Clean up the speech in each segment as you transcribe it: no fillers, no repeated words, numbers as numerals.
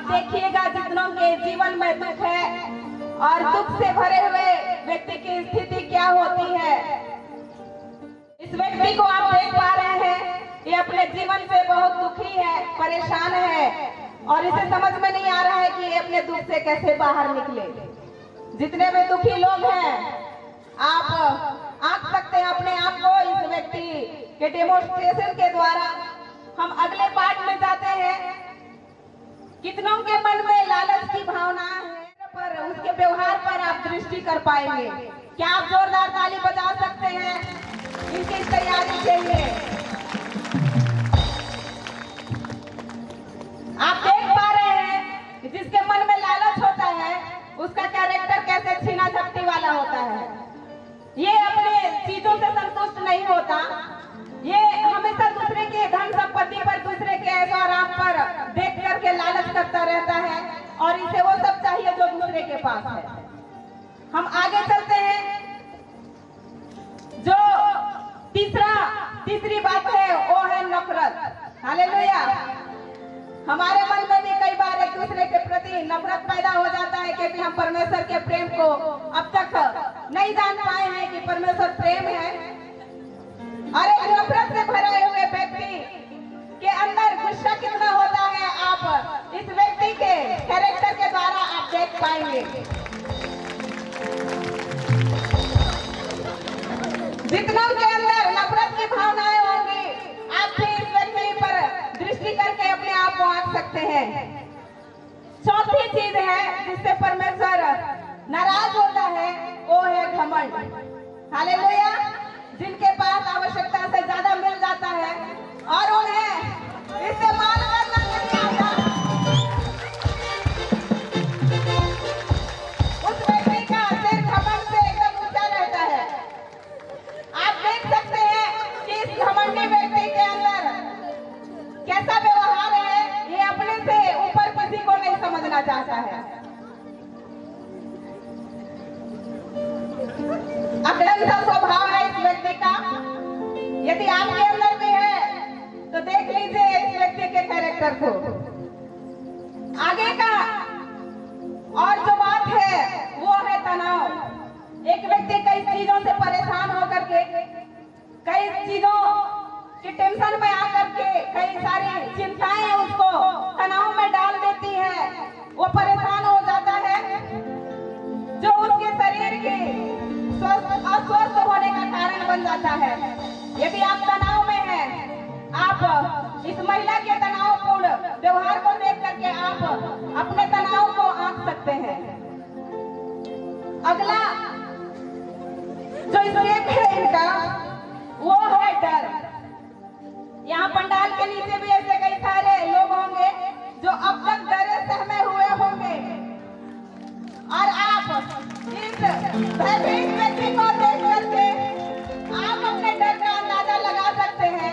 देखिएगा जितनों के जीवन में दुख है और दुख से भरे हुए व्यक्ति की स्थिति क्या होती है। इस व्यक्ति को आप देख पा रहे हैं, ये अपने जीवन से बहुत दुखी है, परेशान है और इसे समझ में नहीं आ रहा है कि ये अपने दुख से कैसे बाहर निकले। जितने भी दुखी लोग हैं, आप आंक सकते हैं अपने आप को इस व्यक्ति के डेमोन्स्ट्रेशन के द्वारा। हम अगले पार्ट में जाते हैं। कितनों के मन में लालच की भावना है, पर उसके व्यवहार पर आप दृष्टि कर पाएंगे। क्या आप जोरदार ताली बजा सकते हैं इनकी तैयारी के लिए? आप देख पा रहे हैं कि जिसके मन में लालच होता है उसका कैरेक्टर कैसे छीना झपटी वाला होता है। ये अपने चीजों से संतुष्ट नहीं होता, ये हमेशा दूसरे के धन संपत्ति पर, दूसरे के ऐशो आराम पर देख करके लालच करता रहता है और इसे वो सब चाहिए जो दूसरे के पास है। हम आगे चलते हैं। जो तीसरी बात है वो है नफरत। हालेलुया। हमारे मन में भी कई बार एक दूसरे के प्रति नफरत पैदा हो जाता है क्योंकि हम परमेश्वर के प्रेम को अब तक नहीं जान पाए हैं कि परमेश्वर प्रेम है। और एक नफरत से भरे हुए व्यक्ति के अंदर गुस्सा कितना होता है, आप इस व्यक्ति के कैरेक्टर के द्वारा आप देख पाएंगे। जितनों के अंदर नफरत की भावनाएं होंगी, आप भी इस व्यक्ति पर दृष्टि करके अपने आप को आंक सकते हैं। चौथी चीज है जिससे परमेश्वर नाराज होता है, वो है घमंड। हालेलुया। जिनके पास आवश्यकता से ज्यादा मिल जाता है और उन्हें इस्तेमाल करना नहीं आता, उस व्यक्ति का सिर घमंड से एकदम ऊंचा रहता है। आप देख सकते हैं कि इस घमंडी व्यक्ति के अंदर कैसा व्यवहार है। ये अपने से ऊपर किसी को नहीं समझना चाहता है। अग्रणी सा स्वभाव है इस व्यक्ति का। यदि आपके अंदर भी है तो देख लीजिए इस व्यक्ति के कैरेक्टर को। आगे का और जो बात है वो है तनाव। एक व्यक्ति कई चीजों से परेशान होकर के, कई चीजों की टेंशन में आकर के कई सारी चिंताएं उसको तनाव में डाल देती है। वो परेशान हो जाता है जो उसके शरीर के अस्वस्थ होने का कारण बन जाता है। यदि आप तनाव में हैं, आप इस महिला के तनावपूर्ण व्यवहार को देख करके आप अपने तनाव को आंक सकते हैं। अगला जो स्टेप है इनका वो है डर। यहाँ पंडाल के नीचे भी ऐसे कई सारे लोग होंगे जो अब तक डरे सहमे हुए होंगे और आप इस भयभीत व्यक्ति को देख करके आप अपने डर का अंदाजा लगा सकते हैं,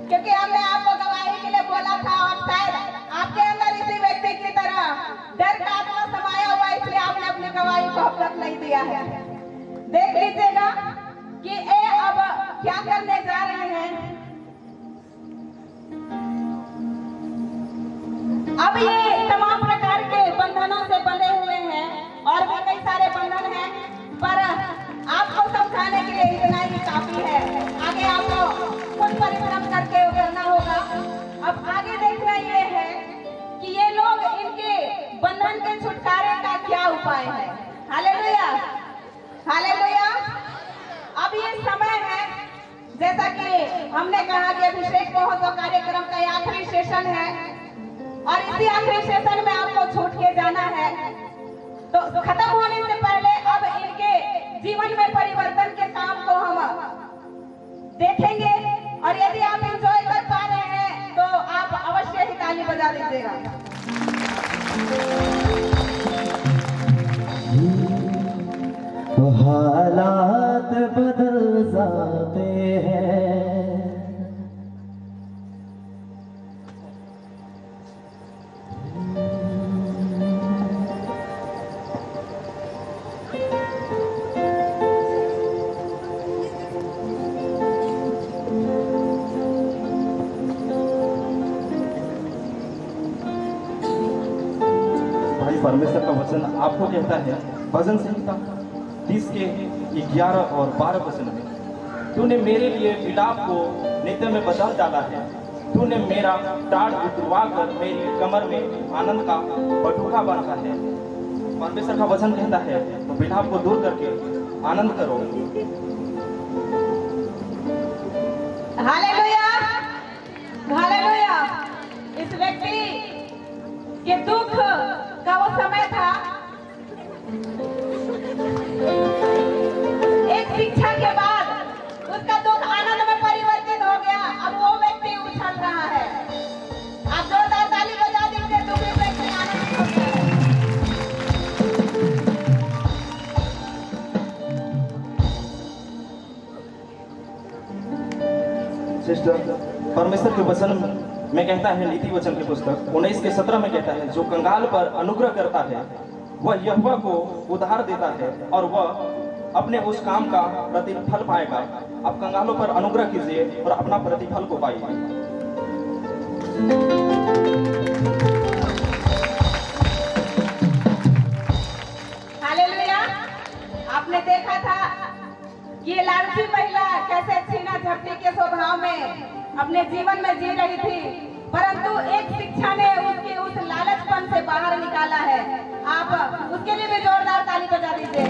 क्योंकि हमने आपको गवाही के लिए बोला था और शायद आपके अंदर इसी व्यक्ति की तरह डर का आत्मा समाया हुआ, इसलिए आपने अपनी गवाही को अब तक नहीं दिया है। देख लीजिएगा कि ये अब क्या करने जा रहे हैं। अब ये तमाम प्रकार के बंधनों से बंधे हुए हैं और भी कई सारे बंधन हैं, पर आपको समझाने के लिए इतना ही काफी है। आगे आपको खुद परिश्रम करके उतरना होगा। अब आगे देखना ये है कि ये लोग इनके बंधन के छुटकारे का क्या उपाय है। Hallelujah, hallelujah. अब ये समय है, जैसा कि हमने कहा कि अभिषेक महोत्सव कार्यक्रम का आखिरी सेशन है और इसी आखिरी सेशन में आपको छूट के जाना है। तो खत्म होने से पहले अब इनके जीवन में परिवर्तन के काम को हम देखेंगे और यदि आप एंजॉय कर पा रहे हैं तो आप अवश्य ही ताली बजा दीजिएगा। हालात बदल जाते हैं, परमेश्वर का वचन आपको कहता है भजन संहिता 30 के 11 और 12 वचन में, तूने मेरे लिए विलाप को नित्य में बदल डाला है, तूने मेरा टाट उतरवा कर मेरी कमर में आनंद का बटुका बांधा है। परमेश्वर का वचन कहता है तो विलाप को दूर करके आनंद करो। Hallelujah, hallelujah. इस व्यक्ति के दुख का वो समय था, एक शिक्षा के बाद उसका दुख आनंद में परिवर्तित हो गया। अब वो व्यक्ति उछल रहा है। आप जोरदार ताली बजा दीजिए, दुखी व्यक्ति आनंदित हो गया है। सिस्टर, परमेश्वर के वचन में कहता है, नीति वचन की पुस्तक 19 के 17 में कहता है, जो कंगाल पर अनुग्रह करता है वह यहोवा को उधार देता है और वह अपने उस काम का प्रतिफल पाएगा। आप कंगालों पर अनुग्रह कीजिए और अपना प्रतिफल को पाइए। हालेलुया। आपने देखा था कि ये लालची महिला कैसे छीना झपटी के स्वभाव में अपने जीवन में जी रही थी, परंतु एक शिक्षा ने उसके उस लालचपन से बाहर निकाला है। आप उसके लिए भी जोरदार ताली बजा दीजिए।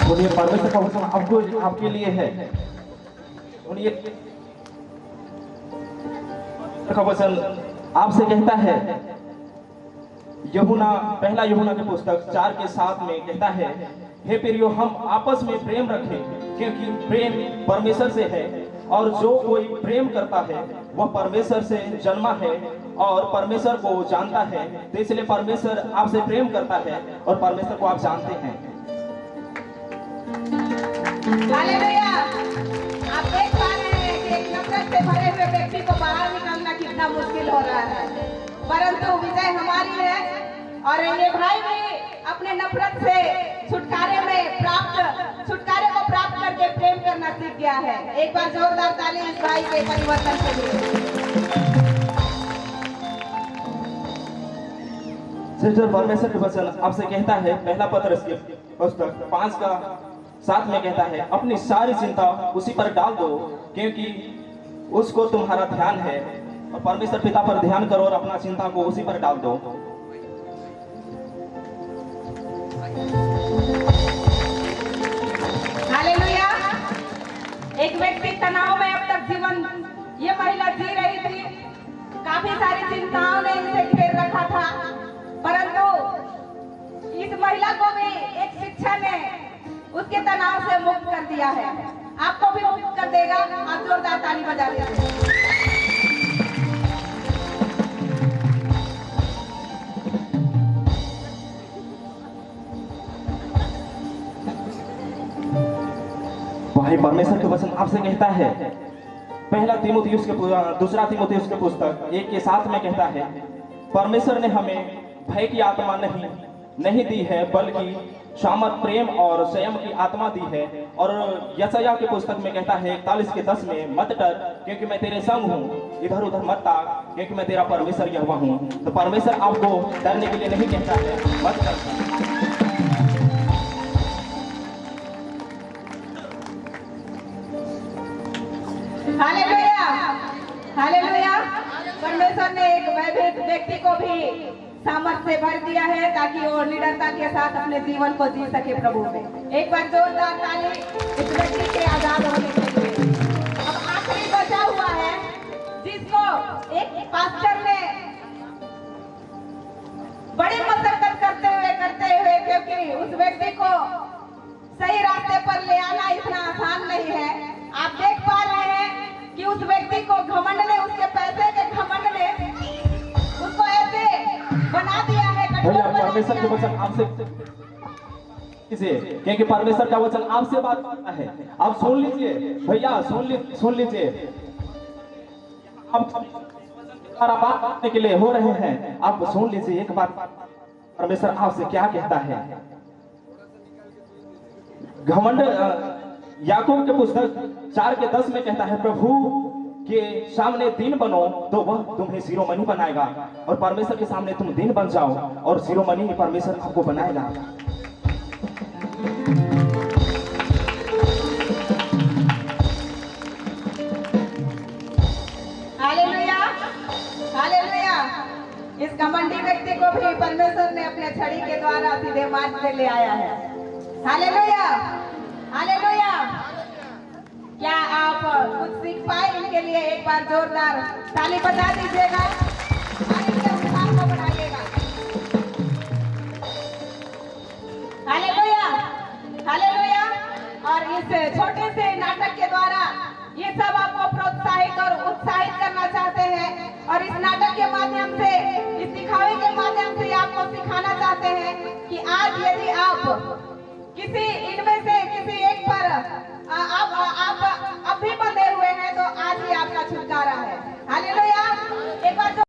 बोलिए, परमेश्वर का वचन आपको आपके लिए है। बोलिए, का वचन आपसे कहता है, यूहन्ना पहला यूहन्ना की पुस्तक 4 के 7 में कहता है, हे प्रियो, हम आपस में प्रेम रखें क्योंकि प्रेम परमेश्वर से है और जो कोई प्रेम करता है वह परमेश्वर से जन्मा है और परमेश्वर को जानता है। तो इसलिए परमेश्वर आपसे प्रेम करता है और परमेश्वर को आप जानते हैं। हालेलुया। आप देख पा रहे हैं कि एक नफरत से भरे हुए व्यक्ति को बाहर निकालना कितना मुश्किल हो रहा है, परंतु विजय हमारी है। और ये भाई भी अपने नफरत से छुटकारे को प्राप्त करके प्रेम करना सीख गया है। एक बार जोरदार ताली इस भाई के परिवर्तन के लिए। सिस्टर, परमेश्वर के वचन आपसे कहता है, पहला पत्रस की पुस्तक 5 का 7 में कहता है, अपनी सारी चिंता उसी पर डाल दो क्योंकि उसको तुम्हारा ध्यान है। और परमेश्वर पिता पर ध्यान करो और अपना चिंता को उसी पर डाल दो। हालेलुया। एक व्यक्ति तनाव में अब तक जीवन ये महिला जी रही थी, काफी सारी चिंताओं ने इसे घेर रखा था, परंतु इस महिला को भी एक शिक्षा ने उसके तनाव से मुक्त कर दिया है। आपको भी मुक्त कर देगा। आप जोरदार ताली बजा दीजिए। भाई, परमेश्वर के वचन आपसे कहता है, पहला तीमुथियुस के दूसरा तीमुथियुस के पुस्तक 1 के 7 में कहता है, परमेश्वर ने हमें भय की आत्मा नहीं दी है बल्कि सामर्थ, प्रेम और संयम की आत्मा दी है। और यशायाह की पुस्तक में कहता है 41 के 10 में, मत डर क्योंकि मैं तेरे संग हूँ, इधर उधर मत ताक क्योंकि मैं तेरा परमेश्वर यहोवा हूँ। तो परमेश्वर आपको डरने के लिए नहीं कहता है, मत डर। Hallelujah, hallelujah. परमेश्वर ने एक वैभव व्यक्ति को भी सामर्थ से भर दिया है ताकि वो निडरता के साथ अपने जीवन को जी सके प्रभु में। एक बार जोरदार ताली इस व्यक्ति के आजाद होने के लिए। अब आखिरी बचा हुआ है जिसको एक पास्टर ने बड़ी मशक्कत करते हुए क्योंकि उस व्यक्ति को सही रास्ते पर ले आना इतना आसान नहीं है। आप देख पा रहे हैं कि उस व्यक्ति को घमंड ने, उसके पैसे के घमंड ने उसको ऐसे बना दिया है। भैया, परमेश्वर के वचन आपसे क्योंकि परमेश्वर का वचन आपसे बात करता है। आप सुन लीजिए भैया, सुन लीजिए। द्वारा बात करने के लिए हो रहे हैं। आप सुन लीजिए एक बात परमेश्वर आपसे क्या कहता है। घमंड याकूब के पुस्तक 4:10 में कहता है, प्रभु के सामने दीन बनो तो वह तुम्हें शिरोमणि बनाएगा, और परमेश्वर के सामने तुम दीन बन जाओ और शिरोमणि परमेश्वर आपको बनाएगा। Hallelujah, hallelujah. इस घमंडी व्यक्ति को भी परमेश्वर ने अपने छड़ी के द्वारा सीधे मार्ग पे ले आया है। Hallelujah, hallelujah. क्या आप कुछ सीख पाए इनके लिए? एक बार जोरदार ताली बजा दीजिएगा और इनके उत्साह को बढ़ाइएगा। Hallelujah, hallelujah. और इस छोटे से नाटक के द्वारा ये सब आपको प्रोत्साहित और उत्साहित करना चाहते हैं, और इस नाटक के माध्यम से, इस दिखावे के माध्यम से आपको सिखाना चाहते हैं कि आज यदि आप किसी इनमें से किसी एक पर